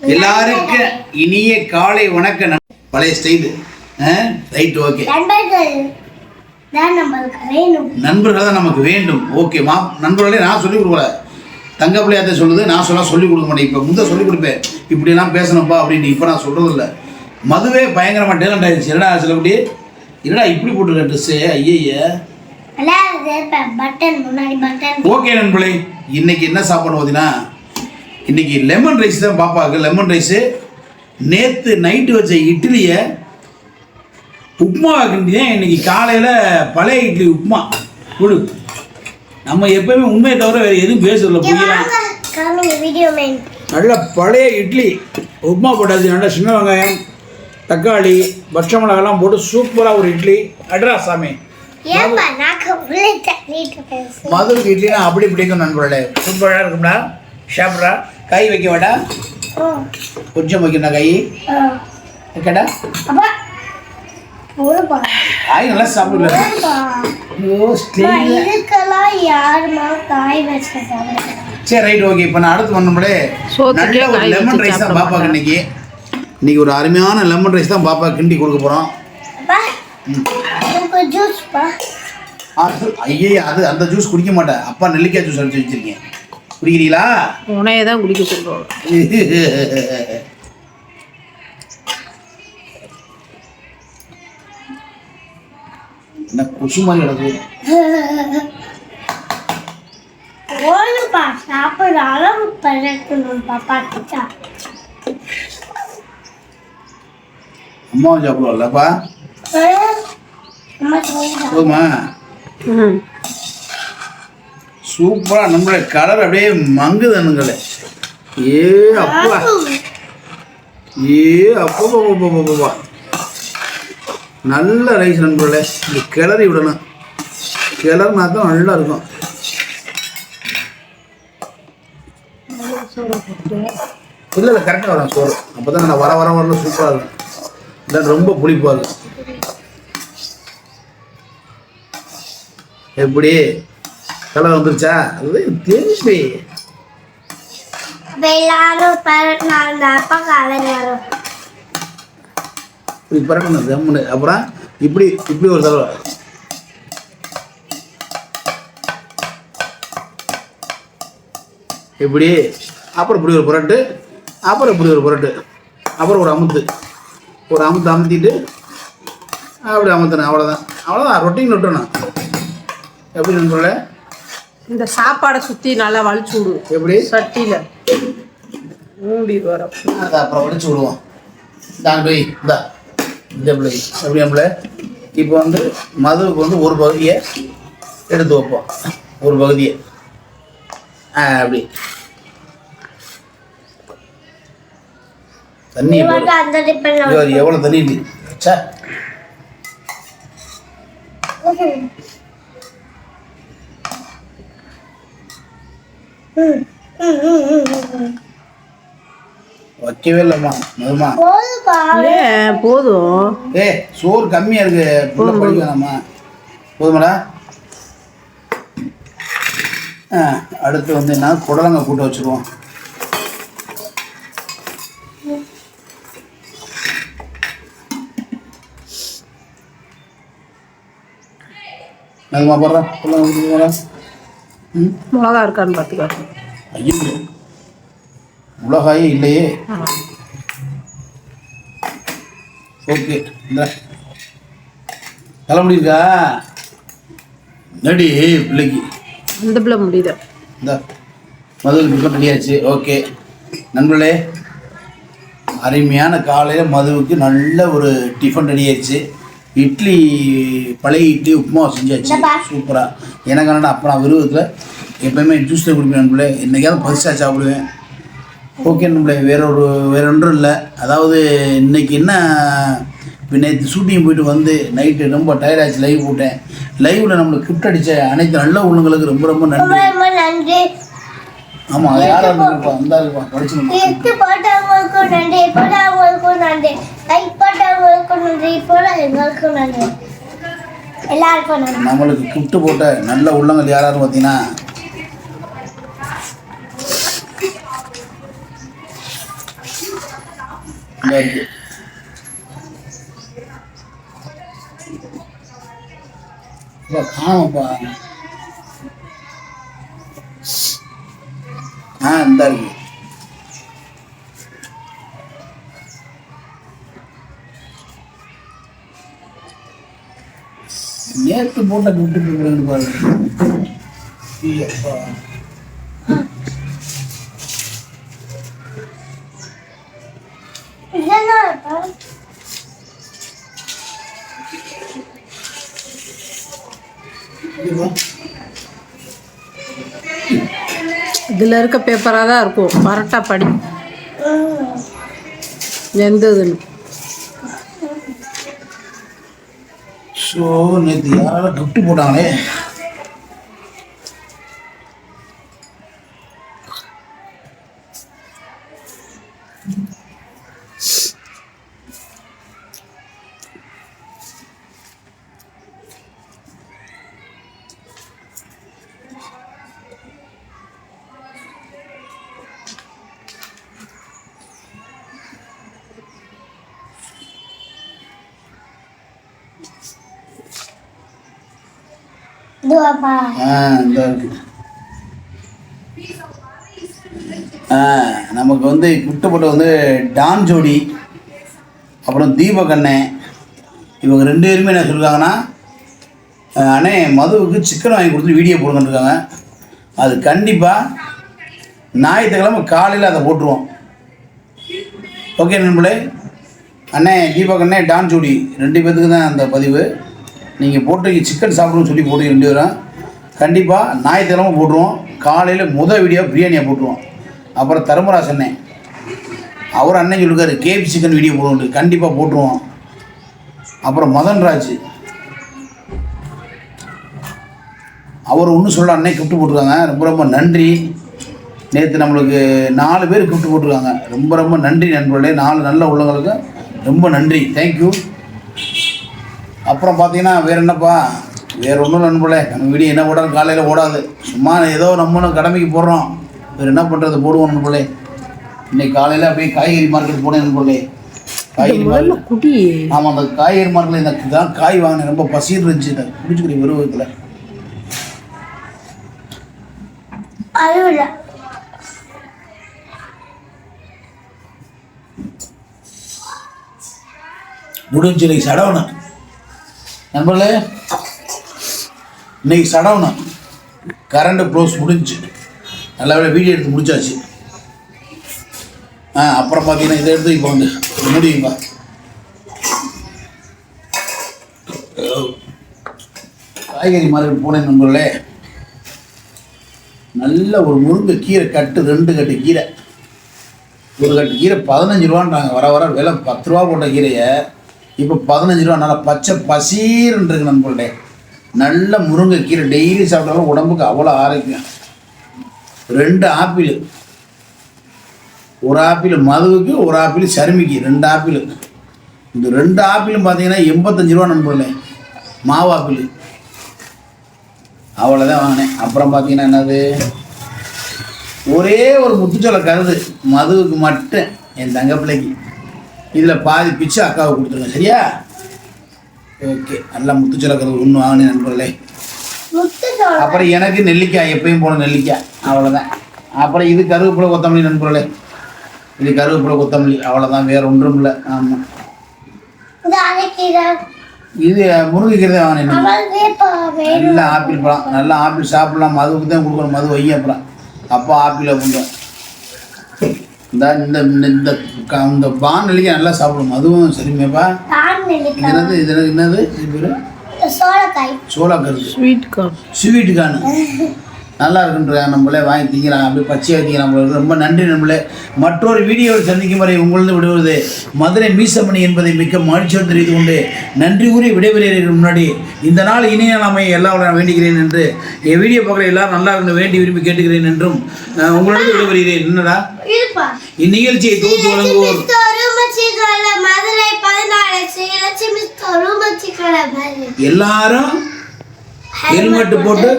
எல்லாருக்கும் இனிய காலை வணக்கம். பழைய ஸ்டைல் ரைட். ஓகே, நண்பர்கள் தான் நமக்கு வேண்டும். ஓகேமா, நண்பர்களே நான் சொல்லிக் கொடுக்கல, தங்க பிள்ளையாத்த சொல்லுது, நான் சொல்லிக் கொடுக்க மாட்டேன். இப்போ முந்தைய சொல்லிக் கொடுப்பேன், இப்படிலாம் பேசணும்ப்பா அப்படின்னு. இப்போ நான் சொல்கிறது இல்லை. மதுவே பயங்கரமாக டேலண்ட் ஆகிடுச்சு. என்னடா சிலபடி, என்னடா இப்படி போட்டுருக்க ட்ரெஸ்ஸு, ஐய. ஓகே நண்பர்களே, இன்னைக்கு என்ன சாப்பாடு பார்த்தீங்கன்னா, இன்றைக்கி லெமன் ரைஸ் தான் பாப்பாவுக்கு. லெமன் ரைஸு நேற்று நைட்டு வச்ச இட்லியை உப்புமா கிண்டிதான் இன்றைக்கி காலையில் பழைய இட்லி உப்புமா கொடு. நம்ம எப்போயுமே உண்மையை தவிர வேறு எதுவும் பேசுறதில்ல. புரியலாம். நல்ல பழைய இட்லி உப்புமா போட்டாச்சு. நல்லா சின்ன வெங்காயம், தக்காளி, பச்சை மிளகாலாம் போட்டு சூப்பராக ஒரு இட்லி. அட்ரா சாமி, மதுரைக்கு இட்லினா அப்படி பிடிக்கும் நண்பர்களே. சூப்பராக இருக்கும்டா, சாப்பிட்றா. கை வைக்க வேடா, கொஞ்சம் வைக்கணும் கை வைக்கடா. காய் நல்லா சாப்பிடல. சரி ரைட், ஓகே. இப்போ நான் அடுத்து பண்ணோம்லே நல்ல ஒரு லெமன் ரைஸ் தான் பாப்பாக்கு இன்னைக்கு ஒரு அருமையான லெமன் ரைஸ் தான் பாப்பா கிண்டி கொடுக்க போகிறோம். ஐயே, அது அந்த ஜூஸ் குடிக்க மாட்டேன். அப்பா நெல்லிக்காய் ஜூஸ் அடிச்சு வச்சிருக்கேன், குடிக்கிறீங்களா? உனையே தான் குடிக்க சொல்லுவோம். என்ன கொசு மாதிரி கிடக்கு. அம்மா சாப்பிடுவாள்லப்பா, போதுமா? சூப்பரா நம்மளுடைய கலர் அப்படியே மங்குதனுங்களே. ஏ அப்பா, அப்பா, நல்ல ரைஸ் நண்பர்களே. இந்த கிளறி விடணும், கிளறுனா தான் நல்லா இருக்கும். இல்லை கரெக்டாக வரும் சோறு. அப்போ தான் நான் வர வரல சூப்பராக இருக்கும். இல்லை ரொம்ப புளிப்பாக இருக்கும். எப்படி கலர் வந்துருச்சா? அது தெரிஞ்சு இப்படி பறக்கணும் ஜம்முன்னு. அப்புறம் இப்படி இப்படி ஒரு தடவை இப்படி, அப்புறம் இப்படி ஒரு புரட்டு, அப்புறம் இப்படி ஒரு புரட்டு, அப்புறம் ஒரு அமுத்திட்டு அப்படி அமுத்தணும். அவ்வளோதான் ரொட்டீன் விட்டுறணும். எப்படி நண்பர்களே, இந்த சாப்பாடை சுற்றி நல்லா வலிச்சு விடு. எப்படி சட்டியில் மூடி வர அதை அப்புறம் வலிச்சு விடுவோம். தான் போய் இந்த பிள்ளை எப்படி நம்மள இப்போ மதுவுக்கு ஒரு பகுதியை எடுத்து வைப்போம். ஒரு பகுதியை அப்படி தண்ணி எவ்வளோ தண்ணி சா. வைக்கவே இல்லைம்மா மதுமா, போதும். சோறு கம்மியா இருக்கு, படிக்கலாமா? போதுமாடா. அடுத்து என்ன, புடலங்காய் கூட்ட வச்சுருவோம். அதுமா போடுறா, மிளகா இருக்கான்னு பார்த்துக்கோ. ஐயோ, மிளகாயே இல்லையே. ஓகே, இந்த தலைமுடி இருக்கா நடி பிள்ளைக்கு? இந்த பிள்ளை முடியுது. இந்த மதுவுக்கு டிஃபன் ரெடியாச்சு. ஓகே நண்பர்களே, அருமையான காலையில் மதுவுக்கு நல்ல ஒரு டிஃபன் ரெடி ஆயிடுச்சு. இட்லி, பழைய இட்லி உப்புமா செஞ்சாச்சு சூப்பராக. எனக்கு என்னடா அப்போ நான் விருவத்தில் எப்போயுமே ஜூஸ் தான் குடிப்பேன் நண்பர்களே. என்றைக்காவது பசிச்சா சாப்பிடுவேன். ஓகே நண்பர்களே, வேற ஒன்றும் இல்லை. அதாவது இன்றைக்கி என்ன, நேற்று ஷூட்டிங் போயிட்டு நைட்டு ரொம்ப டயர்டாச்சு. லைவ் போட்டேன். லைவில் நம்மளுக்கு கிஃப்ட் அடித்த அனைத்து நல்ல உள்ளங்களுக்கு ரொம்ப ரொம்ப நன்றி. ஆமாம், அது யாராக இருந்துருப்பா, அந்த இருப்பா படிச்சு நம்மளுக்கு கிஃப்ட் போட்ட நல்ல உள்ளங்கள் யாராவது பார்த்தீங்கன்னா இந்த இருக்கு. காணப்பா. இந்த இருக்கு. நேற்று போட்ட விட்டு பாருங்க. இதில் இருக்க பேப்பராக தான் இருக்கும். கரெக்டாக படி எந்த இதுன்னு. ஸோ நேற்று யாராலும் கிஃப்ட் போட்டாங்களே. நமக்கு வந்து குட்டப்பட்ட வந்து டான் ஜோடி, அப்புறம் தீபக் அண்ணன், இவங்க 2 பேருமே என்ன சொல்லியிருக்காங்கன்னா, அண்ணே மதுவுக்கு சிக்கன் வாங்கி கொடுத்து வீடியோ போடுங்கன்றிருக்காங்க. அது கண்டிப்பாக ஞாயிற்றுக்கிழமை காலையில் அதை போட்டுருவோம். ஓகே நண்பர்களே. அண்ணே தீபக் அண்ணே டான் ஜோடி 2 பேர்த்துக்கு தான் அந்த பதிவு. நீங்கள் போட்டு சிக்கன் சாப்பிடுன்னு சொல்லி போட்டு 2 பேரும் கண்டிப்பாக ஞாயிற்றுக்கிழமை போட்டுருவோம். காலையில் வீடியோ பிரியாணியை போட்டுருவோம். அப்புறம் தர்மராஜ் அண்ணன், அவர் அண்ணன் சொல்லியிருக்காரு கேபி சிக்கன் வீடியோ போடுவோம், கண்டிப்பாக போட்டுருவோம். அப்புறம் மதன்ராஜ் அவர் ஒன்றும் சொல்ல அண்ணன் கிஃப்ட் போட்டிருக்காங்க. ரொம்ப ரொம்ப நன்றி. நேற்று நம்மளுக்கு 4 பேர் கிஃப்ட் போட்டிருக்காங்க. ரொம்ப ரொம்ப நன்றி நண்பர்களே. 4 நல்ல உள்ளவங்களுக்கு ரொம்ப நன்றி. தேங்க்யூ. அப்புறம் பார்த்தீங்கன்னா வேறு என்னப்பா, வேறு ஒன்றும் நண்பர்களே. நம்ம வீடியோ என்ன போட்டாலும் காலையில் ஓடாது. சும்மா ஏதோ நம்மளும் கடமைக்கு போடுறோம். வேறு என்ன பண்ணுறது, போடுவோம் நண்பர்களே. இன்னைக்கு காலையில் அப்படியே காய்கறி மார்க்கெட் போனேன் நண்பர்களே. காய்கறி மார்க்கெட். ஆமாம், அந்த காய்கறி மார்க்கெட்டில் இந்த தான் காய் வாங்கினேன். ரொம்ப பசின்னு இருந்துச்சு. இந்த குடிச்சுக்கிற விருவத்தில் முடிஞ்சு. இன்னைக்கு சடவுனு நண்பர்களே, இன்னைக்கு சடவுனு கரண்ட் க்ளோஸ் முடிஞ்சு. நல்ல வேலை வீடியோ எடுத்து முடிச்சாச்சு. அப்புறம் பார்த்தீங்கன்னா இதை எடுத்து இப்போ வந்து முடியும்பா. காய்கறி மார்க்கெட் போனேன் நண்பர்களே. நல்ல ஒரு முருங்கை கீரை கட்டு, 2 கட்டு கீரை. ஒரு கட்டு கீரை 15 ரூபான்றாங்க. வர வர விலை 10 ரூபா போட்ட கீரையை இப்போ 15 ரூபா. நல்லா பச்சை பசீர்ன்னு இருக்கு நண்பர்களே. நல்ல முருங்கை கீரை டெய்லி சாப்பிட்டாலும் உடம்புக்கு அவ்வளோ ஆரோக்கியம். 2 ஆப்பிள், 1 ஆப்பிள் மதுவுக்கு, 1 ஆப்பிள் சருமிக்கு, 2 ஆப்பிள். இந்த 2 ஆப்பிளும் பார்த்தீங்கன்னா 85 ரூபா நண்பர்களே. மாவு ஆப்பிள் அவ்வளோதான் வாங்கினேன். அப்புறம் பார்த்தீங்கன்னா என்னது, ஒரே ஒரு முத்துச்சோள கருது மதுவுக்கு மட்டும், என் தங்க பிள்ளைக்கு. இதில் பாதி பிச்சு அக்காவை கொடுத்துருங்க, சரியா? ஓகே. நல்லா முத்துச்சோள கருது 1 வாங்கினேன் நண்பர்களே. அப்புறம் எனக்கு நெல்லிக்காய், எப்பயும் போன நெல்லிக்காய், அவ்வளோதான். அப்புறம் இது கருவேப்பிலை கொத்தமல்லி நண்பர்களே. இது கருவேப்பிலை கொத்தமல்லி, அவ்வளோதான். வேறு ஒன்றும் இல்லை. ஆமாம், இது முருங்கைக்கீரை தான் வாங்கினேன். நல்லா ஆப்பிள் பழம், நல்லா ஆப்பிள் சாப்பிட்லாம். மதுவுக்கு தான் கொடுக்கணும். மது வைய அப்புறம் அப்போ ஆப்பிளை கொண்டு இந்த இந்த பான் நெல்லிக்காய் நல்லா சாப்பிடும். அதுவும் சரிமேப்பா. என்னது இது, என்னது இது பேர்? சோளக்கருது, ஸ்வீட் கார்ன். நல்லா இருக்குன்ற நம்மளே வாங்கி திங்கிறாங்க. அப்படியே பச்சையாக திங்கிறாங்க. நம்மளுக்கு ரொம்ப நன்றி நண்பர்களே. மற்றொரு வீடியோவில் சந்திக்கும் வரை உங்களிருந்து விடுவது மதுரை மீசமணி என்பதை மிக்க மகிழ்ச்சியோடு தெரிவித்து கொண்டு நன்றி கூறி விடைபெறுவதற்கு முன்னாடி இந்த நாள் இனிய நாமை எல்லாம் நான் வேண்டுகிறேன் என்று, என் வீடியோ பார்க்குற எல்லாரும் நல்லா இருந்து வேண்டி விரும்பி கேட்டுக்கிறேன் என்றும் உங்களிடம் விடைபெறுகிறேன். என்னடா இந்நிகழ்ச்சியை தொகுத்து வழங்குவோர் எல்லாரும் ஹெல்மெட் போட்டு